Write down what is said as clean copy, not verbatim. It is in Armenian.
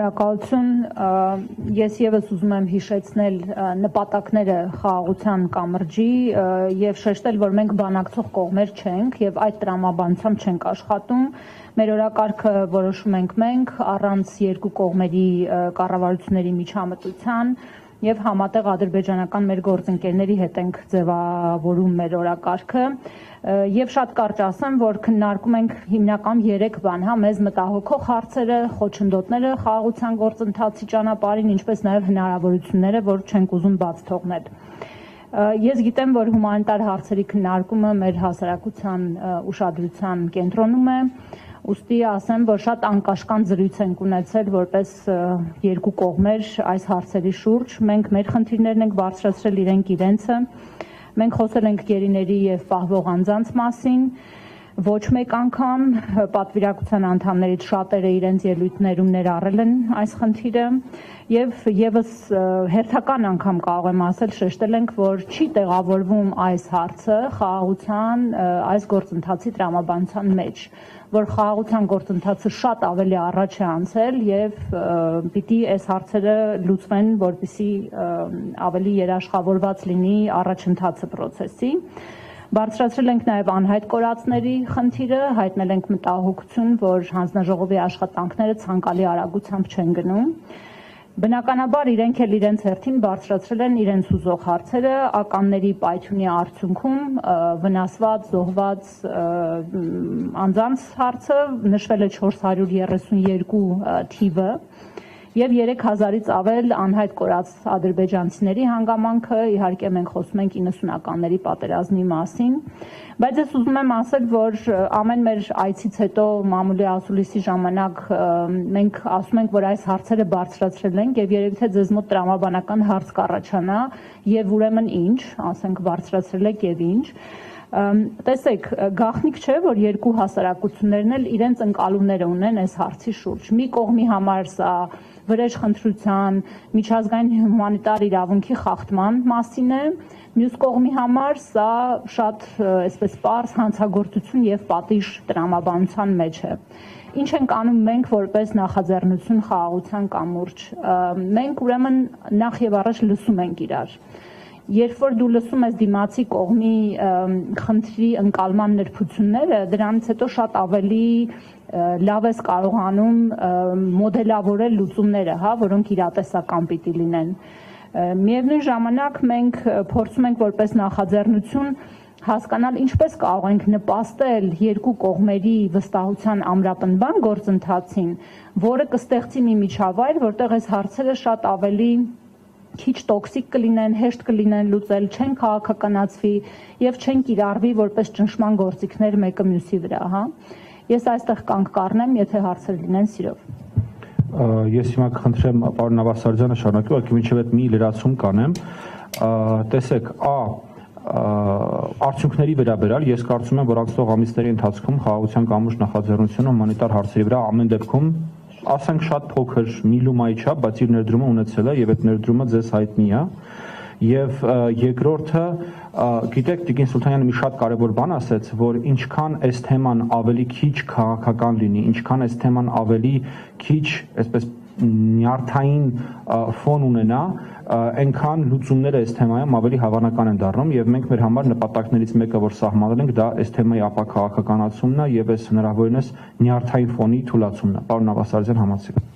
Շնորհակալություն, ես եւս ուզում եմ հիշեցնել նպատակները խաղաղության կամրջի եւ շեշտել, որ մենք բանակցող կողմեր չենք եւ այդ տրամաբանությամբ չենք աշխատում։ Մեր օրակարգը որոշում ենք մենք առանց երկու կողմերի կառավարությունների միջամտության եւ համատեղ ադրբեջանական մեր գործընկերների հետ ենք ձևավորում մեր օրակարգը եւ շատ կարճ ասեմ, որ քննարկում ենք հիմնական 3 բան, մեզ մտահոգող հարցերը, խոչընդոտները խաղաղության գործընթացի ճանապարհին, ինչպես նաեւ հնարավորությունները, որ չենք ուզում բաց թողնել։ Ես գիտեմ, որ հումանիտար հարցերի քննարկումը մեր հասարակության ուշադրության կենտրոնում է, ուստի ասեմ, որ շատ անկաշկանդ զրույց ենք ունեցել որպես երկու կողմեր այս հարցերի շուրջ, մենք մեր խնդիրներն ենք բարձրացրել, իրենք իրենցը, մենք խոսել ենք գերիների եւ պահվող անձանց մասին, ոչ մեկ անգամ պատվիրակության անդամներից շատերը իրենց ելույթներում ներառել են այս խնդիրը եւ եւս հերթական անգամ կարող եմ ասել, շեշտել ենք, որ չի տեղավորվում այս հարցը խաղաղության այս գործընթացի տրամաբանության մեջ, որ խաղաղության գործընթացը շատ ավելի առաջ է անցել եւ պիտի այս հարցերը լուծվեն, որպեսզի ավելի երաշխավորված լինի առաջընթացը process-ի։ Բարձրացրել ենք նաև անհայտ կորածների խնդիրը, հայտնել ենք մտահոգություն, որ հանձնաժողովի աշխատանքները ցանկալի արագությամբ չեն գնում։ Բնականաբար իրենք էլ իրենց հերթին բարձրացրել են իրենց ուզող հարցերը, ականների պայթյունի արդյունքում վնասված, զոհված անձանց հարցը նշվել է 432 թիվը եւ 3000-ից ավել անհայտ կորած ադրբեջանցիների հանգամանքը, իհարկե մենք խոսում ենք 90-ականների պատերազմի մասին, բայց ես ուզում եմ ասել, որ ամեն մեր այցից հետո մամուլի ասուլիսի ժամանակ մենք ասում ենք, որ այս հարցերը բարձրացրել ենք եւ երևի թե ձեզ մոտ տրամաբանական հարց կառաջանա եւ ուրեմն ինչ, ասենք բարձրացրել եք եւ ինչ։ Տեսեք, գաղտնիք չէ, որ երկու հասարակություններն էլ իրենց ընկալումները ունեն այս հարցի շուրջ։ Մի կողմի համար սա վրեժ խնդրության, միջազգային հումանիտար իրավունքի խախտման մասին է, մյուս կողմի համար սա շատ այսպես պարզ հանցագործություն եւ պատիժ տրամաբանության մեջ է։ Ինչ ենք անում մենք որպես նախաձեռնություն խաղաղության կամուրջ։ Մենք ուրեմն նախ եւ առաջ լսում ենք իրար։ Երբ որ դու լսում ես դիմացի կողմի խնդրի ընկալման նրբությունները, դրանից հետո շատ ավելի լավ ես կարողանում մոդելավորել լուծումները, որոնք իրատեսական պիտի լինեն։ Միևնույն ժամանակ մենք փորձում ենք որպես նախաձեռնություն հասկանալ ինչպես կարող ենք նպաստել երկու կողմերի վստահության ամրապնդման գործընթացին, որը կստեղծի մի միջավայր, որտեղ այս հարցերը շատ ավելի քիչ տոքսիկ կլինեն, հեշտ կլինեն լուծել, չեն քաղաքականացվի եւ չեն կիրառվի որպես ճնշման գործիքներ մեկը մյուսի վրա, Ես այստեղ կանգ կառնեմ, եթե հարցեր լինեն, սիրով։ Ես հիմա կխնդրեմ պարոն Նավասարդյանը շարունակի, ուղղակի մինչև այդ մի լրացում կանեմ։ Տեսեք, արդյունքների վերաբերյալ ես կարծում եմ, որ անցնող ամիսների ընթացքում խաղաղության կամուրջ նախաձեռնությունը հումանիտար հարցերի վրա ամեն դեպքում ասենք շատ փոքր միլումայի չափ, բայց իր ներդրումը ունեցել է եւ այդ ներդրումը ձեզ հայտնի է։ Եվ երկրորդը, գիտեք, Տիկին Սուլթանյանը մի շատ կարևոր բան ասաց, որ ինչքան այս թեման ավելի քիչ քաղաքական լինի, ինչքան այս թեման ավելի քիչ, այսպես նյարդային ֆոն ունենա, այնքան լուծումները այս թեմայում ավելի հավանական են դառնում եւ մենք մեր համար նպատակներից մեկը, որ սահմանել ենք, դա այս թեմայի ապաքաղաքականացումն է եւ այս հնարավորինս նյարդային ֆոնի թուլացումն է։ Պարոն Նավասարդյան, համաձայն։